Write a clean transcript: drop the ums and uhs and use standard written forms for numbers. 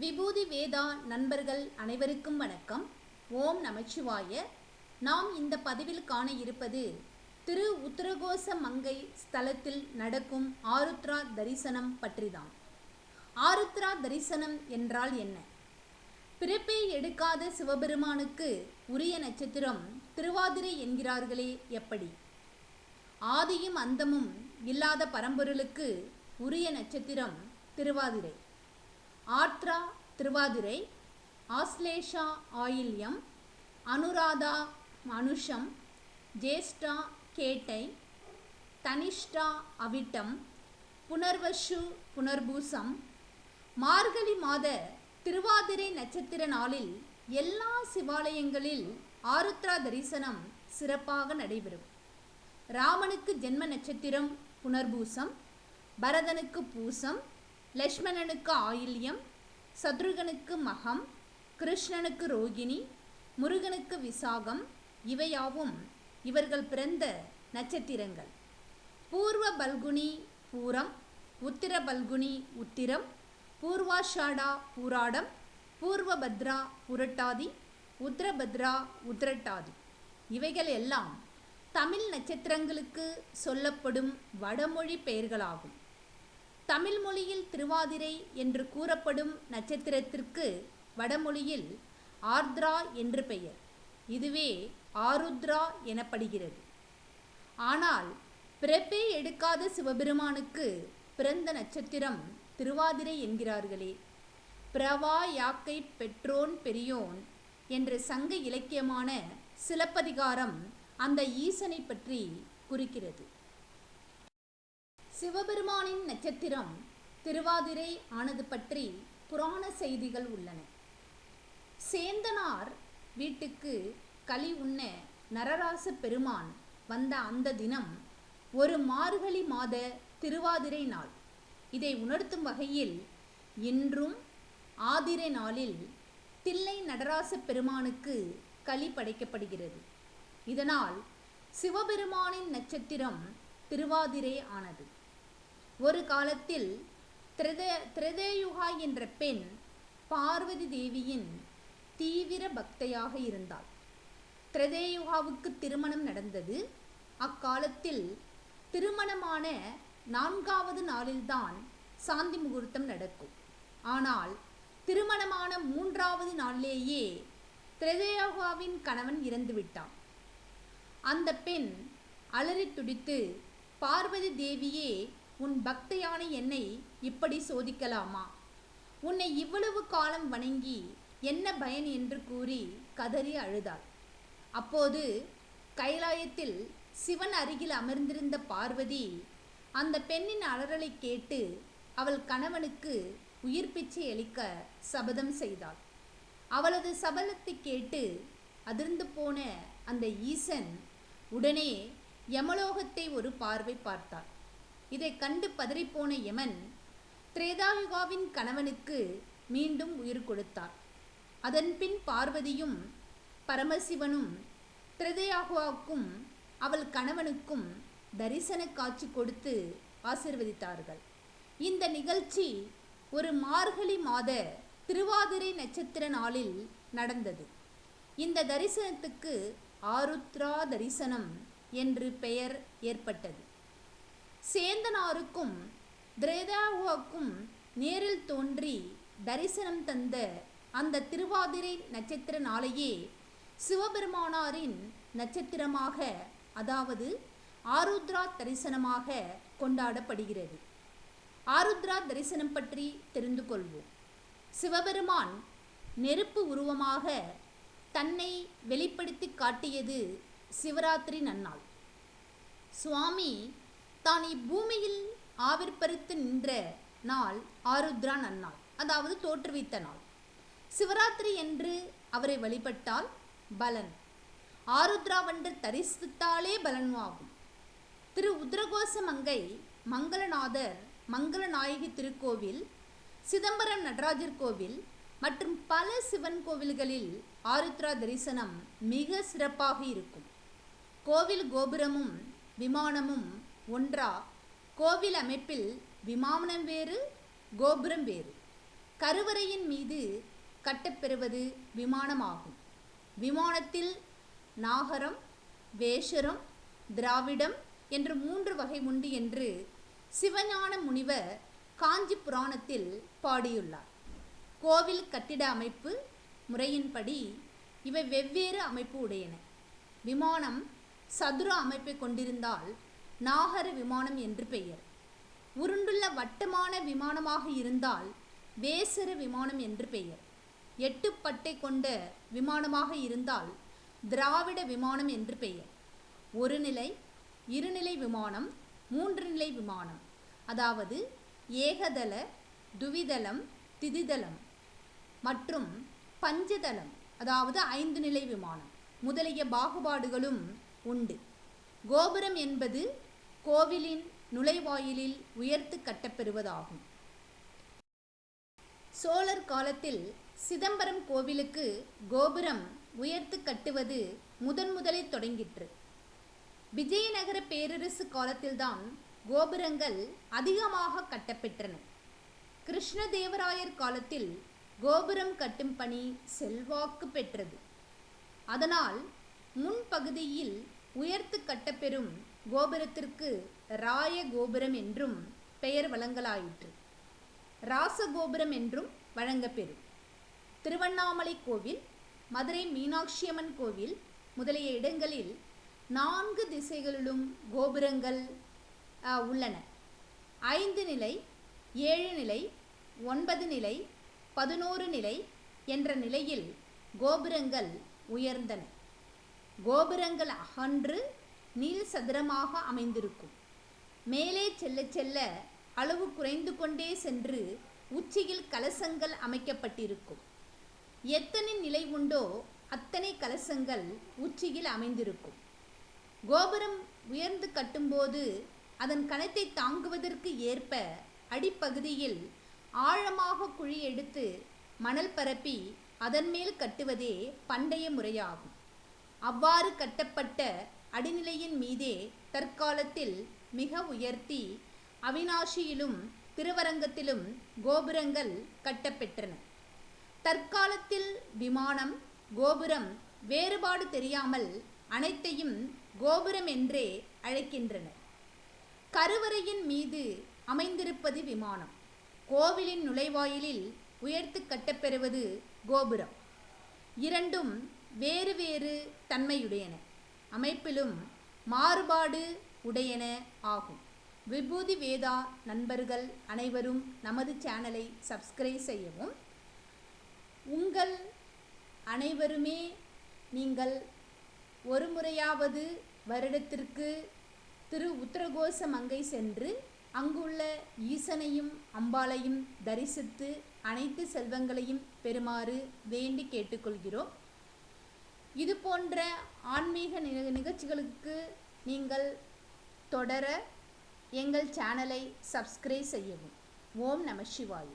விபூதி வேதா நண்பர்கள் அனைவருக்கும் வணக்கம். ஓம் நமச்சிவாய. நாம் இந்த பதிவில் காண இருப்பது திரு உத்தரகோச மங்கை ஸ்தலத்தில் நடக்கும் ஆருத்ரா தரிசனம் பற்றிதான். ஆருத்ரா தரிசனம் என்றால் என்ன? பிறப்பே எடுக்காத சிவபெருமானுக்கு உரிய நட்சத்திரம் திருவாதிரை என்கிறார்களே எப்படி? ஆதியும் அந்தமும் இல்லாத பரம்பொருளுக்கு உரிய நட்சத்திரம் திருவாதிரை. ஆர்த்ரா திருவாதிரை, ஆஸ்லேஷா ஆயில்யம், அனுராதா அனுஷம், ஜேஷ்டா கேட்டை, தனிஷ்டா அவிட்டம், புனர்வசு புனர்பூசம். மார்கழி மாத திருவாதிரை நட்சத்திர நாளில் எல்லா சிவாலயங்களில் ஆருத்ரா தரிசனம் சிறப்பாக நடைபெறும். ராமனுக்கு ஜென்ம நட்சத்திரம் புனர்பூசம், பரதனுக்கு பூசம், லக்ஷ்மணனுக்கு ஆயில்யம், சத்ருகனுக்கு மகம், கிருஷ்ணனுக்கு ரோகிணி, முருகனுக்கு விசாகம். இவையாவும் இவர்கள் பிறந்த நட்சத்திரங்கள். பூர்வ பல்குனி பூரம், உத்திர பல்குனி உத்திரம், பூர்வாஷாடா பூராடம், பூர்வபத்ரா புரட்டாதி, உத்திரபத்ரா உத்திரட்டாதி. இவைகள் எல்லாம் தமிழ் நட்சத்திரங்களுக்கு சொல்லப்படும் வடமொழி பெயர்களாகும். தமிழ் மொழியில் திருவாதிரை என்று கூறப்படும் நட்சத்திரத்திற்கு வடமொழியில் ஆர்த்ரா என்று பெயர். இதுவே ஆருத்ரா எனப்படுகிறது. ஆனால் பிறப்பே எடுக்காத சிவபெருமானுக்கு பிறந்த நட்சத்திரம் திருவாதிரை என்கிறார்களே. பிரவா யாக்கை பெற்றோன் பெரியோன் என்ற சங்க இலக்கியமான சிலப்பதிகாரம் அந்த ஈசனை பற்றி குறிக்கிறது. சிவபெருமானின் நட்சத்திரம் திருவாதிரை ஆனது பற்றி புராண செய்திகள் உள்ளன. சேந்தனார் வீட்டுக்கு களி உண்ண நரராச பெருமான் வந்த அந்த தினம் ஒரு மார்கழி மாத திருவாதிரை நாள். இதை உணர்த்தும் வகையில் இன்றும் ஆதிரை நாளில் தில்லை நடராச பெருமானுக்கு களி படைக்கப்படுகிறது. இதனால் சிவபெருமானின் நட்சத்திரம் திருவாதிரை ஆனது. ஒரு காலத்தில் திரேதாயுகா என்ற பெண் பார்வதி தேவியின் தீவிர பக்தையாக இருந்தாள். திரேதாயுகாவுக்கு திருமணம் நடந்தது. அக்காலத்தில் திருமணமான 4வது நாளில்தான் சாந்தி முகூர்த்தம் நடக்கும். ஆனால் திருமணமான 3வது நாளிலேயே திரேதாயுகாவின் கணவன் இறந்துவிட்டான். அந்த பெண் அலறி துடித்து, பார்வதி தேவியே, உன் பக்தையான என்னை இப்படி சோதிக்கலாமா? உன்னை இவ்வளவு காலம் வணங்கி என்ன பயன் என்று கூறி கதறி அழுதாள். அப்போது கைலாயத்தில் சிவன் அருகில் அமர்ந்திருந்த பார்வதி அந்த பெண்ணின் அலறலை கேட்டு அவள் கணவனுக்கு உயிர் பிச்சை அளிக்க சபதம் செய்தாள். அவளது சபதத்தை கேட்டு அதிர்ந்து போன அந்த ஈசன் உடனே யமலோகத்தை ஒரு பார்வை பார்த்தார். இதை கண்டு பதறிப்போன யமன் திரேதாயுகாவின் கணவனுக்கு மீண்டும் உயிர் கொடுத்தார். அதன்பின் பார்வதியும் பரமசிவனும் திரேதாயுகாவுக்கும் அவள் கணவனுக்கும் தரிசன காட்சி கொடுத்து ஆசீர்வதித்தார்கள். இந்த நிகழ்ச்சி ஒரு மார்கழி மாத திருவாதிரை நட்சத்திர நாளில் நடந்தது. இந்த தரிசனத்துக்கு ஆருத்ரா தரிசனம் என்று பெயர் ஏற்பட்டது. சேந்தனாருக்கும் திரேதாயுகாவுக்கும் நேரில் தோன்றி தரிசனம் தந்த அந்த திருவாதிரை நட்சத்திர நாளையே சிவபெருமானாரின் நட்சத்திரமாக, அதாவது ஆருத்ரா தரிசனமாக கொண்டாடப்படுகிறது. ஆருத்ரா தரிசனம் பற்றி தெரிந்து கொள்வோம். சிவபெருமான் நெருப்பு உருவமாக தன்னை வெளிப்படுத்தி காட்டியது சிவராத்திரி நன்னாள். சுவாமி தான் இப்பூமியில் ஆவிர்பரித்து நின்ற நாள் ஆருத்ரா நன்னாள், அதாவது தோற்றுவித்த நாள். சிவராத்திரி என்று அவரை வழிபட்டால் பலன், ஆருத்ராவென்று தரிசித்தாலே பலனாகும். திரு உத்தரகோச மங்கை மங்களநாதர் மங்களநாயகி திருக்கோவில், சிதம்பரம் நடராஜர் கோவில் மற்றும் பல சிவன் கோவில்களில் ஆருத்ரா தரிசனம் மிக சிறப்பாக இருக்கும். கோவில் கோபுரமும் விமானமும் ஒன்றா? கோவில் அமைப்பில் விமானம் வேறு, கோபுரம் வேறு. கருவறையின் மீது கட்டப்பெறுவது விமானமாகும். விமானத்தில் நாகரம், வேஷரம், திராவிடம் என்று 3 வகை உண்டு என்று சிவஞான முனிவர் காஞ்சி புராணத்தில் பாடியுள்ளார். கோவில் கட்டிட அமைப்பு முறையின்படி இவை வெவ்வேறு அமைப்பு உடையன. விமானம் சதுர அமைப்பை கொண்டிருந்தால் நாகர விமானம் என்று பெயர். உருண்டுள்ள வட்டமான விமானமாக இருந்தால் வேசர விமானம் என்று பெயர். 8 பட்டை கொண்ட விமானமாக இருந்தால் திராவிட விமானம் என்று பெயர். ஒரு நிலை, இருநிலை விமானம், 3 நிலை விமானம், அதாவது ஏகதள, துவிதளம், திதிதளம் மற்றும் பஞ்சதளம், அதாவது 5 நிலை விமானம் முதலிய பாகுபாடுகளும் உண்டு. கோபுரம் என்பது கோவிலின் நுழைவாயிலில் உயர்த்து கட்டப்பெறுவதாகும். சோழர் காலத்தில் சிதம்பரம் கோவிலுக்கு கோபுரம் உயர்த்து கட்டுவது முதலில் தொடங்கிற்று. விஜயநகர பேரரசு காலத்தில்தான் கோபுரங்கள் அதிகமாக கட்டப்பெற்றன. கிருஷ்ணதேவராயர் காலத்தில் கோபுரம் கட்டும் பணி செல்வாக்கு பெற்றது. அதனால் முன்பகுதியில் உயர்த்து கட்டப்பெறும் கோபுரத்திற்கு ராய கோபுரம் என்றும் பெயர் வழங்கலாயிற்று. ராசகோபுரம் என்றும் வழங்கப்பெறும். திருவண்ணாமலை கோவில், மதுரை மீனாட்சியம்மன் கோவில் முதலிய இடங்களில் 4 திசைகளிலும் கோபுரங்கள் உள்ளன. 5 நிலை, 7 நிலை, 9 நிலை, 11 நிலை என்ற நிலையில் கோபுரங்கள் உயர்ந்தன. கோபுரங்கள் அகன்று நீள் சதுரமாக அமைந்திருக்கும். மேலே செல்ல செல்ல அளவு குறைந்து கொண்டே சென்று உச்சியில் கலசங்கள் அமைக்கப்பட்டிருக்கும். எத்தனை நிலை உண்டோ அத்தனை கலசங்கள் உச்சியில் அமைந்திருக்கும். கோபுரம் உயர்ந்து கட்டும்போது அதன் கணத்தை தாங்குவதற்கு ஏற்ப அடிப்பகுதியில் ஆழமாக குழி எடுத்து மணல் பரப்பி அதன் மேல் கட்டுவதே பண்டைய முறையாகும். அவ்வாறு கட்டப்பட்ட அடிநிலையின் மீதே தற்காலத்தில் மிக உயர்த்தி அவிநாசியிலும் திருவரங்கத்திலும் கோபுரங்கள் கட்டப்பெற்றன. தற்காலத்தில் விமானம், கோபுரம் வேறுபாடு தெரியாமல் அனைத்தையும் கோபுரம் என்றே அழைக்கின்றனர். கருவறையின் மீது அமைந்திருப்பது விமானம். கோவிலின் நுழைவாயிலில் உயர்த்து கட்டப்பெறுவது கோபுரம். இரண்டும் வேறு வேறு தன்மையுடையன, அமைப்பிலும் மாறுபாடு உடையன ஆகும். விபூதி வேதா நண்பர்கள் அனைவரும் நமது சேனலை சப்ஸ்கிரைப் செய்யவும். உங்கள் அனைவருமே நீங்கள் ஒரு முறையாவது வருடத்திற்கு திரு உத்தரகோச மங்கை சென்று அங்குள்ள ஈசனையும் அம்பாளையும் தரிசித்து அனைத்து செல்வங்களையும் பெறுமாறு வேண்டி கேட்டுக்கொள்கிறோம். இது போன்ற ஆன்மீக நிகழ்ச்சிகளுக்கு நீங்கள் தொடர எங்கள் சேனலை சப்ஸ்கிரைப் செய்யவும். ஓம் நம சிவாய.